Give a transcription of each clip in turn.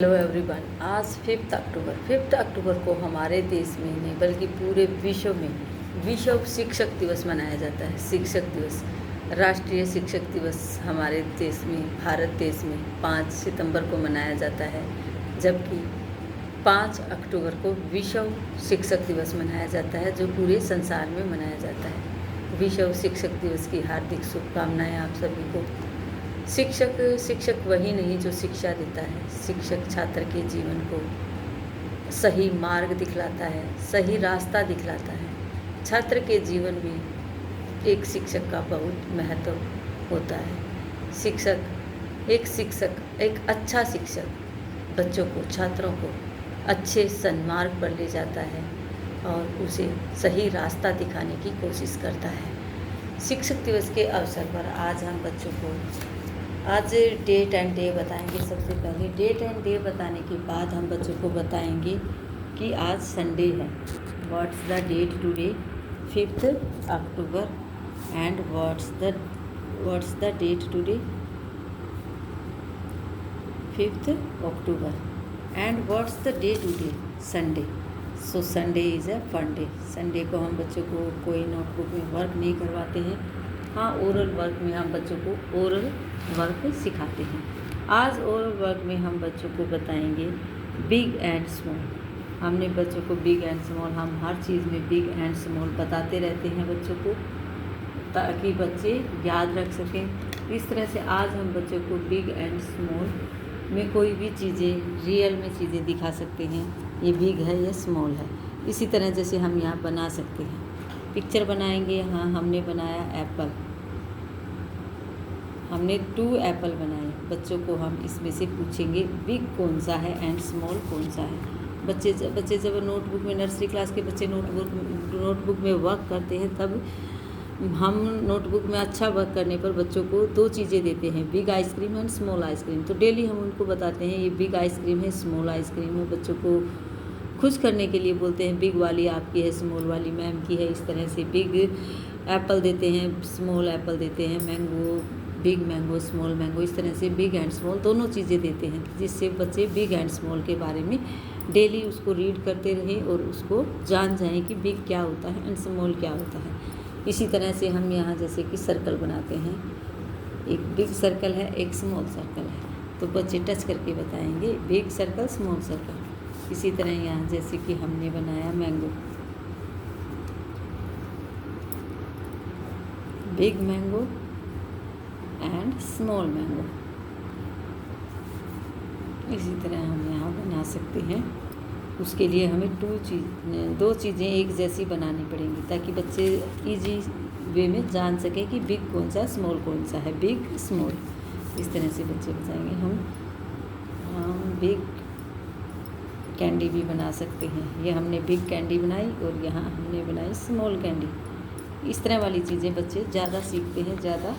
Hello everyone. आज 5 अक्टूबर को हमारे देश में नहीं बल्कि पूरे विश्व में विश्व शिक्षक दिवस मनाया जाता है। शिक्षक दिवस, राष्ट्रीय शिक्षक दिवस हमारे देश में, भारत देश में 5 सितंबर को मनाया जाता है, जबकि 5 अक्टूबर को विश्व शिक्षक दिवस मनाया जाता है, जो पूरे संसार में मनाया जाता है। विश्व शिक्षक दिवस की हार्दिक शुभकामनाएं आप सभी को। शिक्षक वही नहीं जो शिक्षा देता है। शिक्षक छात्र के जीवन को सही मार्ग दिखलाता है, सही रास्ता दिखलाता है। छात्र के जीवन में एक शिक्षक का बहुत महत्व होता है। एक अच्छा शिक्षक बच्चों को, छात्रों को अच्छे सन्मार्ग पर ले जाता है और उसे सही रास्ता दिखाने की कोशिश करता है। शिक्षक दिवस के अवसर पर आज हम बच्चों को डेट एंड डे बताएंगे। सबसे पहले डेट एंड डे बताने के बाद हम बच्चों को बताएंगे कि आज संडे है। What's the date today? 5 October. And what's the date today? 5 October. And what's the day today? Sunday. So Sunday is a fun day. Sunday को हम बच्चों को कोई नोटबुक में वर्क नहीं करवाते हैं। हाँ, ओरल वर्क में हम बच्चों को ओरल वर्क सिखाते हैं। आज ओरल वर्क में हम बच्चों को बताएंगे बिग एंड स्मॉल। हमने बच्चों को बिग एंड स्मॉल, हम हर चीज़ में बिग एंड स्मॉल बताते रहते हैं बच्चों को, ताकि बच्चे याद रख सकें। इस तरह से आज हम बच्चों को बिग एंड स्मॉल में कोई भी चीज़ें, रियल में चीज़ें दिखा सकते हैं। ये बिग है, ये स्मॉल है। इसी तरह जैसे हम यहाँ बना सकते हैं, पिक्चर बनाएंगे। यहाँ हमने बनाया एप्पल, हमने 2 एप्पल बनाए। बच्चों को हम इसमें से पूछेंगे बिग कौन सा है एंड स्मॉल कौन सा है। बच्चे जब नोटबुक में, नर्सरी क्लास के बच्चे नोटबुक में वर्क करते हैं, तब हम नोटबुक में अच्छा वर्क करने पर बच्चों को 2 चीज़ें देते हैं, big ice cream and small ice cream. तो डेली हम उनको बताते हैं ये बिग आइसक्रीम है, स्मॉल आइसक्रीम है। बच्चों को खुश करने के लिए बोलते हैं बिग वाली आपकी है, स्मॉल वाली मैम की है। इस तरह से बिग एप्पल देते हैं, स्मॉल एप्पल देते हैं, mango, big mango, small mango. इस तरह से बिग एंड स्मॉल दोनों चीज़ें देते हैं, जिससे बच्चे बिग एंड स्मॉल के बारे में डेली उसको रीड करते रहें और उसको जान जाएं कि बिग क्या होता है एंड स्मॉल क्या होता है। इसी तरह से हम यहाँ जैसे कि सर्कल बनाते हैं, एक बिग सर्कल है, एक स्मॉल सर्कल है, तो बच्चे टच करके बताएंगे बिग सर्कल, स्मॉल सर्कल। इसी तरह यहाँ जैसे कि हमने बनाया mango, big mango and small mango. इसी तरह हम यहाँ बना सकते हैं। उसके लिए हमें 2 चीज़ें एक जैसी बनानी पड़ेंगी, ताकि बच्चे इजी वे में जान सकें कि बिग कौन सा, स्मॉल कौन सा है, बिग स्मॉल। इस तरह से बच्चे बताएंगे। हम बिग कैंडी भी बना सकते हैं। ये हमने बिग कैंडी बनाई और यहाँ हमने बनाई स्मॉल कैंडी। इस तरह वाली चीज़ें बच्चे ज़्यादा सीखते हैं, ज़्यादा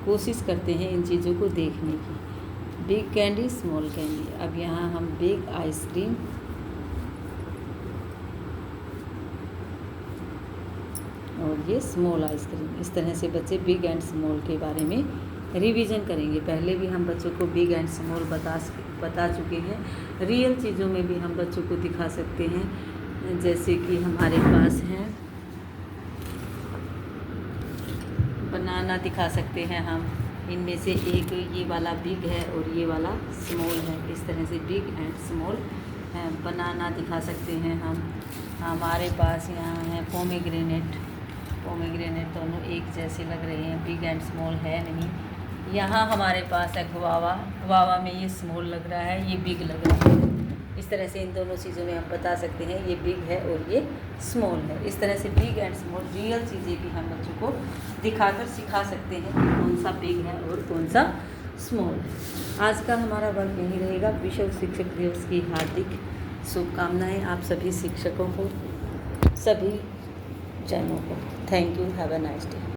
कोशिश करते हैं इन चीज़ों को देखने की। Big candy, small candy. अब यहाँ हम बिग आइसक्रीम और ये स्मॉल आइसक्रीम। इस तरह से बच्चे बिग एंड स्मॉल के बारे में रिवीजन करेंगे। पहले भी हम बच्चों को बिग एंड स्मॉल बता चुके हैं। रियल चीज़ों में भी हम बच्चों को दिखा सकते हैं। जैसे कि हमारे पास हैं बनाना, दिखा सकते हैं हम। इनमें से एक ये वाला बिग है और ये वाला स्मॉल है। इस तरह से बिग एंड स्मॉल बनाना दिखा सकते हैं हम। हमारे पास यहाँ है पोमेग्रेनेट दोनों एक जैसे लग रहे हैं, बिग एंड स्मॉल है नहीं। यहाँ हमारे पास है गुआवा में ये स्मॉल लग रहा है, ये बिग लग रहा है। इस तरह से इन दोनों चीज़ों में हम बता सकते हैं ये बिग है और ये स्मॉल है। इस तरह से बिग एंड स्मॉल रियल चीज़ें भी हम बच्चों को दिखाकर सिखा सकते हैं कि कौन सा बिग है और कौन सा स्मॉल है। आज का हमारा वर्क यही रहेगा। विश्व शिक्षक दिवस की हार्दिक शुभकामनाएं आप सभी शिक्षकों को, सभी जनों को। Thank you, have a nice day.